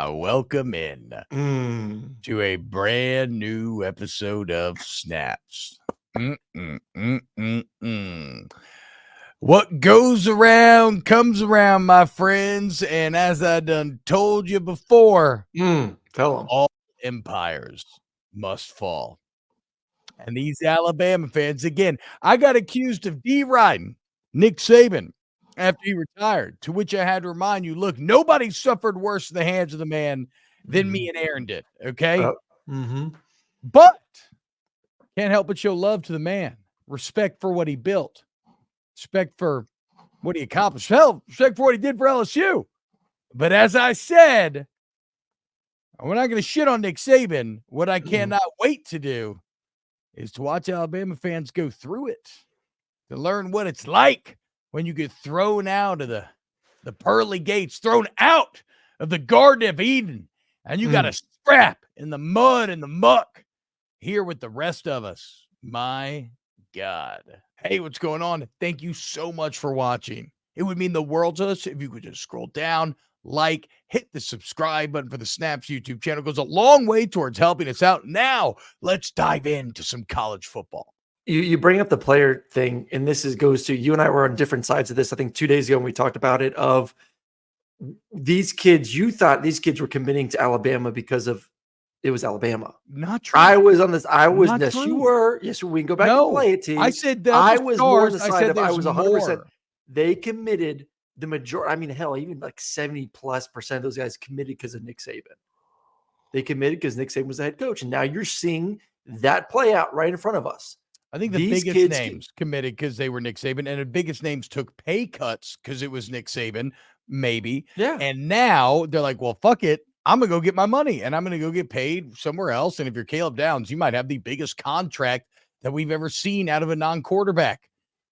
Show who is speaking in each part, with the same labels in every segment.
Speaker 1: Welcome in
Speaker 2: Mm.
Speaker 1: to a brand new episode of Snaps. What goes around comes around, my friends, and as I done told you before,
Speaker 2: Tell them.
Speaker 1: all empires must fall. And these Alabama fans, again, I got accused of deriding Nick Saban after he retired, to which I had to remind you, look, nobody suffered worse in the hands of the man than me and Aaron did, okay? But can't help but show love to the man, respect for what he built, respect for what he accomplished, hell, respect for what he did for LSU. But as I said, we're not going to shit on Nick Saban. What I cannot wait to do is to watch Alabama fans go through it, to learn what it's like when you get thrown out of the pearly gates, thrown out of the Garden of Eden, and you got to scrap in the mud and the muck here with the rest of us. My God. Hey, what's going on? Thank you so much for watching. It would mean the world to us if you could just scroll down, like, hit the subscribe button for the Snaps YouTube channel. It goes a long way towards helping us out. Now, let's dive into some college football.
Speaker 2: You bring up the player thing, and this goes to you and I were on different sides of this. I think 2 days ago when we talked about it, of these kids, you thought these kids were committing to Alabama because of it was Alabama.
Speaker 1: Not true.
Speaker 2: I was on this. I was.
Speaker 1: Not
Speaker 2: Yes,
Speaker 1: true.
Speaker 2: you were. Yes, we can go back and play it. T.
Speaker 1: I said that
Speaker 2: I was more on the
Speaker 1: I
Speaker 2: side
Speaker 1: said
Speaker 2: of I was 100%.
Speaker 1: more.
Speaker 2: They committed the majority. I mean, hell, even like 70+% of those guys committed because of Nick Saban. They committed because Nick Saban was the head coach, and now you're seeing that play out right in front of us.
Speaker 1: I think the biggest names committed because they were Nick Saban, and the biggest names took pay cuts because it was Nick Saban, maybe.
Speaker 2: Yeah.
Speaker 1: And now they're like, well, fuck it. I'm going to go get my money, and I'm going to go get paid somewhere else. And if you're Caleb Downs, you might have the biggest contract that we've ever seen out of a non-quarterback.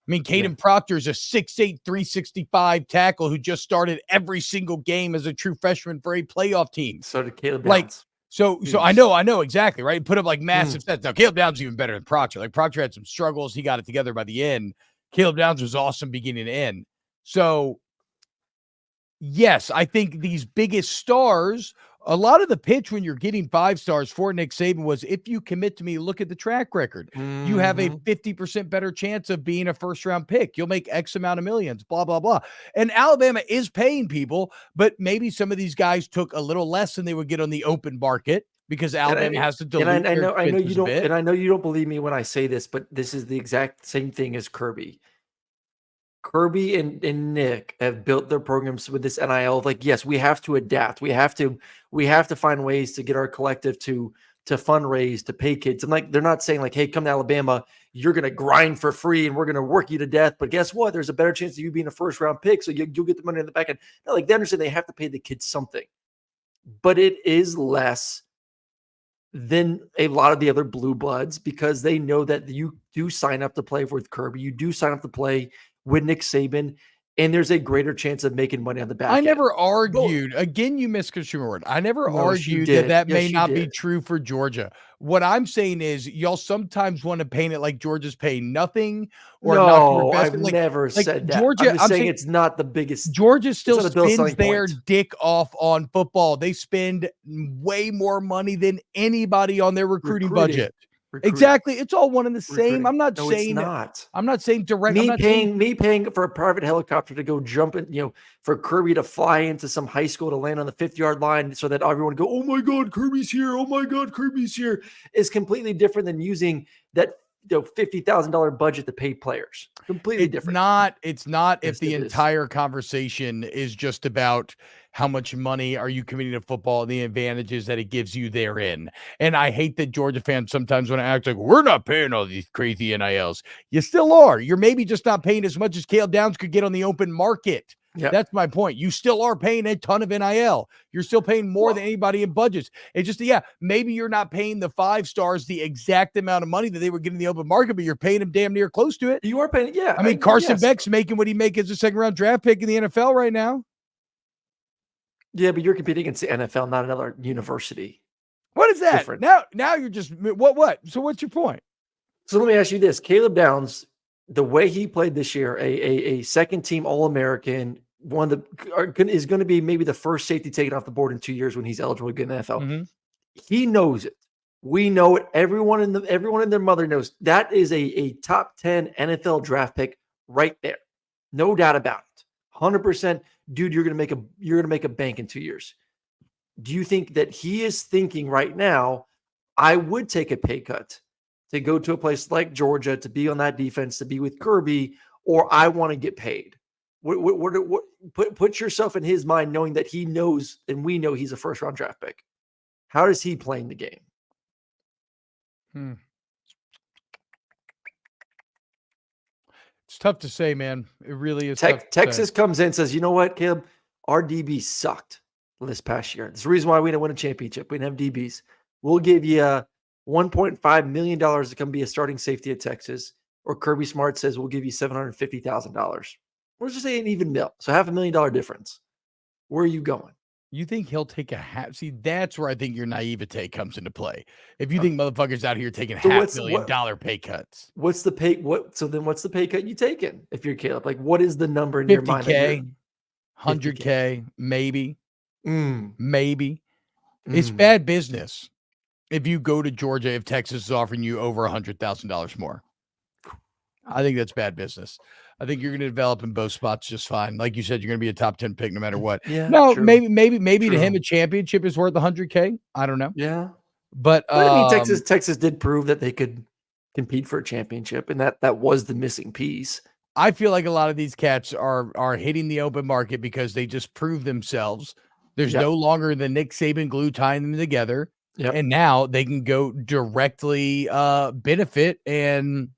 Speaker 1: I mean, Caden Proctor is a 6'8", 365 tackle who just started every single game as a true freshman for a playoff team.
Speaker 2: So did Caleb Downs.
Speaker 1: So I know exactly, right? Put up like massive stats. Now, Caleb Downs is even better than Proctor. Like Proctor had some struggles. He got it together by the end. Caleb Downs was awesome beginning to end. So, yes, I think these biggest stars, a lot of the pitch when you're getting 5 stars for Nick Saban was, if you commit to me, look at the track record. You have a 50% better chance of being a first-round pick. You'll make X amount of millions, blah, blah, blah. And Alabama is paying people, but maybe some of these guys took a little less than they would get on the open market because Alabama has to dilute
Speaker 2: and I
Speaker 1: their
Speaker 2: know you don't,
Speaker 1: bit.
Speaker 2: and I know you don't believe me when I say this, but this is the exact same thing as Kirby. Kirby and Nick have built their programs with this NIL. Like, yes, we have to adapt. We have to find ways to get our collective to fundraise, to pay kids. And like, they're not saying like, hey, come to Alabama, you're going to grind for free and we're going to work you to death. But guess what? There's a better chance of you being a first round pick. So you'll get the money in the back end. Now, like, they understand they have to pay the kids something, but it is less than a lot of the other blue bloods because they know that you do sign up to play with Kirby. You do sign up to play with Nick Saban, and there's a greater chance of making money on the back end.
Speaker 1: I never argued. Again, you misconstrued my word. I never argued that may not be true for Georgia. What I'm saying is y'all sometimes want to paint it like Georgia's paying nothing or
Speaker 2: no, I've never said that.
Speaker 1: Georgia,
Speaker 2: I'm saying it's not the biggest.
Speaker 1: Georgia still spends their dick off on football. They spend way more money than anybody on their recruiting budget. Exactly. It's all one and the same. I'm not saying
Speaker 2: not.
Speaker 1: I'm not saying direct.
Speaker 2: Me paying for a private helicopter to go jump in, for Kirby to fly into some high school to land on the 50-yard line so that everyone go, oh my God, Kirby's here. Oh my God, Kirby's here, is completely different than using that $50,000 budget to pay players. Completely different.
Speaker 1: It's not if the entire conversation is just about how much money are you committing to football and the advantages that it gives you therein. And I hate that Georgia fans sometimes want to act like we're not paying all these crazy NILs. You still are. You're maybe just not paying as much as Caleb Downs could get on the open market. Yep. That's my point. You still are paying a ton of NIL. You're still paying more than anybody in budgets. It's just, maybe you're not paying the 5 stars the exact amount of money that they were getting in the open market, but you're paying them damn near close to it.
Speaker 2: You are paying,
Speaker 1: I mean, Carson Beck's making what he makes as a second-round draft pick in the NFL right now.
Speaker 2: Yeah, but you're competing against the NFL, not another university.
Speaker 1: What is that? Different. Now you're just what? So what's your point?
Speaker 2: So let me ask you this. Caleb Downs, the way he played this year, a second-team All-American, one of the is going to be maybe the first safety taken off the board in 2 years when he's eligible to get in the NFL.
Speaker 1: Mhm.
Speaker 2: He knows it. We know it. Everyone and their mother knows. That is a top 10 NFL draft pick right there. No doubt about it. 100%. Dude, you're going to make a bank in 2 years. Do you think that he is thinking right now, I would take a pay cut to go to a place like Georgia, to be on that defense, to be with Kirby, or I want to get paid? Put yourself in his mind, knowing that he knows, and we know he's a first-round draft pick. How does he play in the game?
Speaker 1: It's tough to say, man. It really is tough to
Speaker 2: Texas
Speaker 1: say.
Speaker 2: comes in and says, you know what, Caleb? Our DB sucked this past year. It's the reason why we didn't win a championship. We didn't have DBs. We'll give you $1.5 million to come be a starting safety at Texas. Or Kirby Smart says, we'll give you $750,000. We're just saying even mil. So $500,000 difference. Where are you going?
Speaker 1: You think he'll take a half? See, that's where I think your naivete comes into play. If you think motherfuckers out here taking $500,000 pay cuts,
Speaker 2: what's the pay? So then what's the pay cut you taking if you're Caleb? Like, what is the number in your mind?
Speaker 1: 50K, 100K, maybe. Maybe. It's
Speaker 2: Mm.
Speaker 1: bad business if you go to Georgia if Texas is offering you over $100,000 more. I think that's bad business. I think you're going to develop in both spots just fine. Like you said, you're going to be a top 10 pick no matter what.
Speaker 2: Yeah.
Speaker 1: No,
Speaker 2: true.
Speaker 1: maybe to him a championship is worth 100K. I don't know.
Speaker 2: Yeah.
Speaker 1: But
Speaker 2: I mean, Texas did prove that they could compete for a championship, and that was the missing piece.
Speaker 1: I feel like a lot of these cats are hitting the open market because they just prove themselves. There's no longer the Nick Saban glue tying them together.
Speaker 2: Yep.
Speaker 1: And now they can go directly benefit and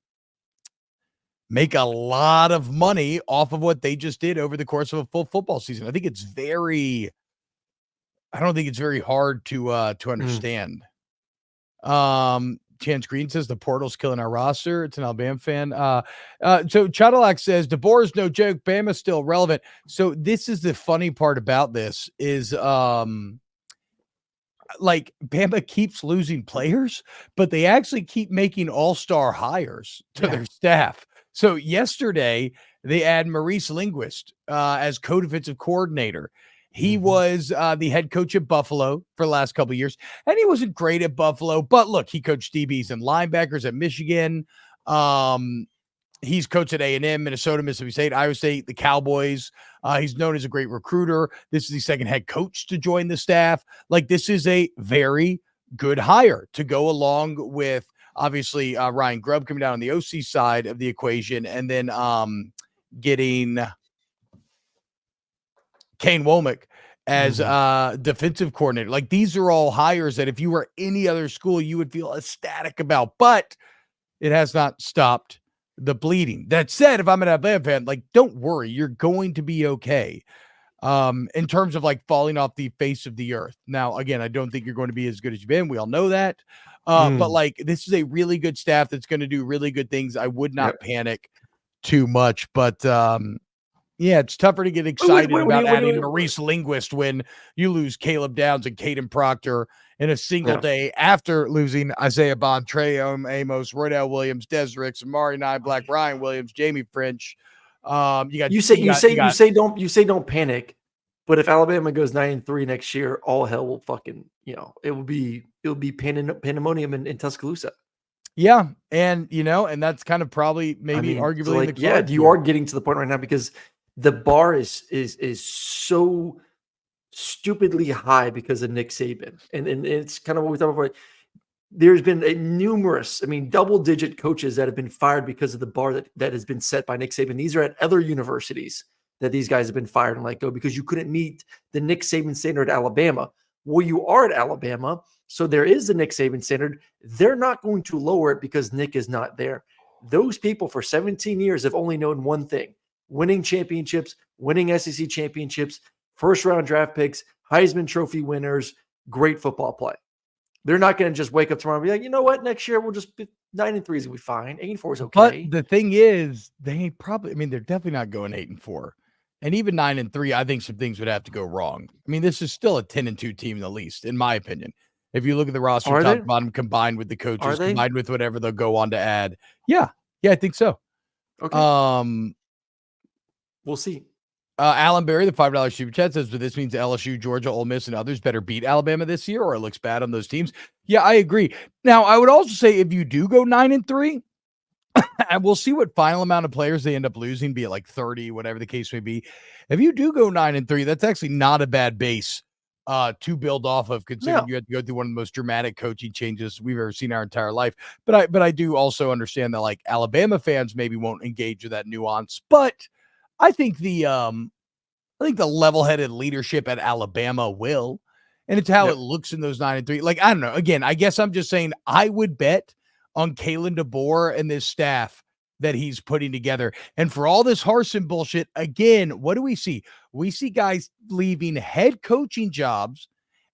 Speaker 1: make a lot of money off of what they just did over the course of a full football season. I don't think it's very hard to understand. Chance Green says the portal's killing our roster. It's an Alabama fan. So Chadalak says DeBoer is no joke. Bama's still relevant. So this is the funny part about this is like Bama keeps losing players, but they actually keep making all-star hires to their staff. So yesterday they add Maurice Linguist as co-defensive coordinator. He was the head coach at Buffalo for the last couple of years, and he wasn't great at Buffalo. But look, he coached DBs and linebackers at Michigan. He's coached at A&M, Minnesota, Mississippi State, Iowa State, the Cowboys. He's known as a great recruiter. This is the second head coach to join the staff. Like, this is a very good hire to go along with, obviously, Ryan Grubb coming down on the OC side of the equation, and then getting Kane Womack as defensive coordinator. Like, these are all hires that if you were any other school, you would feel ecstatic about, but it has not stopped the bleeding. That said, if I'm an Alabama fan, like, don't worry, you're going to be okay. In terms of like falling off the face of the earth. Now, again, I don't think you're going to be as good as you've been. We all know that. But like, this is a really good staff that's going to do really good things. I would not panic too much, but yeah, it's tougher to get excited about adding Maurice Linguist when you lose Caleb Downs and Caden Proctor in a single day after losing Isaiah Bond, Trey Amos, Roydell Williams, Desrix, Amari Black, Ryan Williams, Jamie French. You
Speaker 2: say don't panic, but if Alabama goes 9-3 next year, all hell will fucking, it will be pandemonium in Tuscaloosa.
Speaker 1: Yeah, and and that's kind of probably arguably in the cards.
Speaker 2: You are getting to the point right now because the bar is so stupidly high because of Nick Saban, and it's kind of what we thought about. There's been numerous, double-digit coaches that have been fired because of the bar that has been set by Nick Saban. These are at other universities that these guys have been fired and let go because you couldn't meet the Nick Saban standard at Alabama. Well, you are at Alabama, so there is the Nick Saban standard. They're not going to lower it because Nick is not there. Those people for 17 years have only known one thing: winning championships, winning SEC championships, first-round draft picks, Heisman Trophy winners, great football play. They're not going to just wake up tomorrow and be like, you know what, next year we'll just be 9-3 is going to be fine. 8-4 is okay.
Speaker 1: But the thing is, they're definitely not going 8-4. And even 9-3, I think some things would have to go wrong. This is still a 10-2 team in the least, in my opinion. If you look at the roster,
Speaker 2: Are
Speaker 1: top
Speaker 2: they?
Speaker 1: to bottom, combined with the
Speaker 2: Are
Speaker 1: coaches,
Speaker 2: they?
Speaker 1: combined with whatever they'll go on to add. Yeah, I think so.
Speaker 2: Okay. We'll see.
Speaker 1: Alan Berry, the $5 super chat says, but this means LSU, Georgia, Ole Miss, and others better beat Alabama this year, or it looks bad on those teams. Yeah, I agree. Now, I would also say if you do go 9-3, and we'll see what final amount of players they end up losing, be it like 30, whatever the case may be. If you do go 9-3, that's actually not a bad base to build off of, considering you had to go through one of the most dramatic coaching changes we've ever seen our entire life. But I do also understand that like Alabama fans maybe won't engage with that nuance, but I think the level-headed leadership at Alabama will, and it's how it looks in those 9-3. Like, I don't know. Again, I guess I'm just saying I would bet on Kalen DeBoer and this staff that he's putting together. And for all this Harsin bullshit, again, what do we see? We see guys leaving head coaching jobs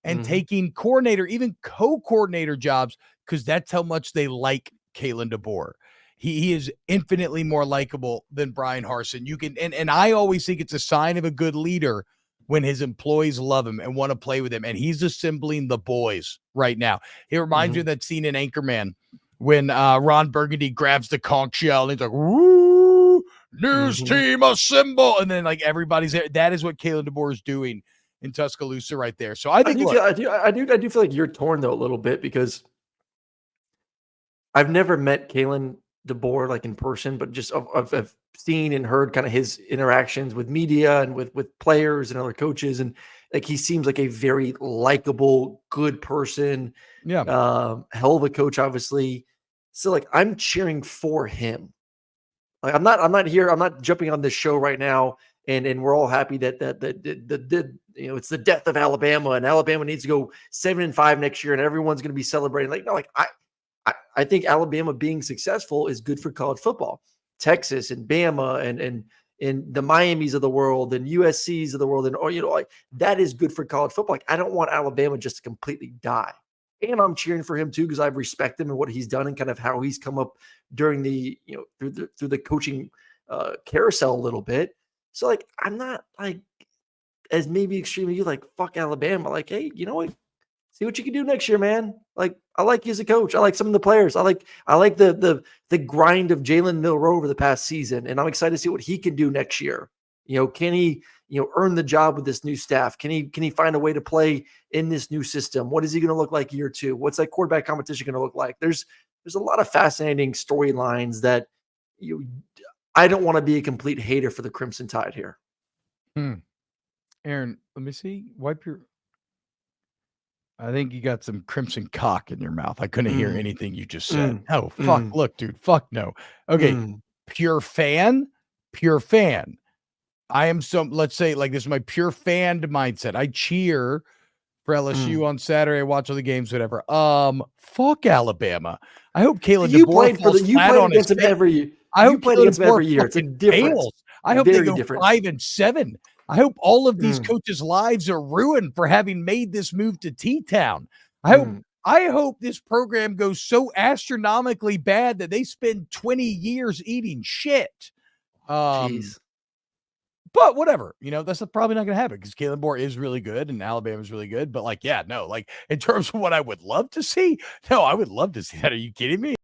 Speaker 1: and taking coordinator, even co-coordinator jobs, because that's how much they like Kalen DeBoer. He is infinitely more likable than Brian Harsin. You can, and I always think it's a sign of a good leader when his employees love him and want to play with him. And he's assembling the boys right now. It reminds me of that scene in Anchorman when Ron Burgundy grabs the conch shell and he's like, woo, news team assemble. And then like everybody's there. That is what Kalen DeBoer is doing in Tuscaloosa right there. So I think
Speaker 2: I do feel like you're torn though a little bit, because I've never met Kalen DeBoer like in person, but just I've seen and heard kind of his interactions with media and with players and other coaches, and like he seems like a very likable, good person.
Speaker 1: Yeah.
Speaker 2: Hell of a coach, obviously. So like I'm cheering for him. Like I'm not jumping on this show right now and we're all happy that it's the death of Alabama and Alabama needs to go 7-5 next year and everyone's going to be celebrating. Like, no, like I think Alabama being successful is good for college football. Texas and Bama and the Miamis of the world and USCs of the world, and like that is good for college football. Like I don't want Alabama just to completely die. And I'm cheering for him too, because I respect him and what he's done and kind of how he's come up during the through the coaching carousel a little bit. So like I'm not like as maybe extremely like fuck Alabama. Like, hey, you know what? See what you can do next year, man. Like, I like you as a coach. I like some of the players. I like the grind of Jalen Milroe over the past season, and I'm excited to see what he can do next year. Can he earn the job with this new staff? Can he find a way to play in this new system? What is he going to look like year two? What's that quarterback competition going to look like? There's a lot of fascinating storylines that I don't want to be a complete hater for the Crimson Tide here.
Speaker 1: Aaron, let me see. Wipe your. I think you got some crimson cock in your mouth. I couldn't hear anything you just said. Oh, fuck. Look, dude. Fuck no. Okay. Pure fan. I am let's say like this is my pure fan mindset. I cheer for LSU on Saturday. I watch all the games, whatever. Fuck Alabama. I hope Kalen DeBoer falls flat on his face. I hope
Speaker 2: played against him every year. It's a difference.
Speaker 1: I hope they go 5-7. I hope all of these coaches' lives are ruined for having made this move to T-Town. I hope this program goes so astronomically bad that they spend 20 years eating shit.
Speaker 2: Jeez.
Speaker 1: But whatever, that's probably not going to happen because Kalen DeBoer is really good and Alabama is really good. But like, yeah, no, like in terms of what I would love to see, no, I would love to see that. Are you kidding me?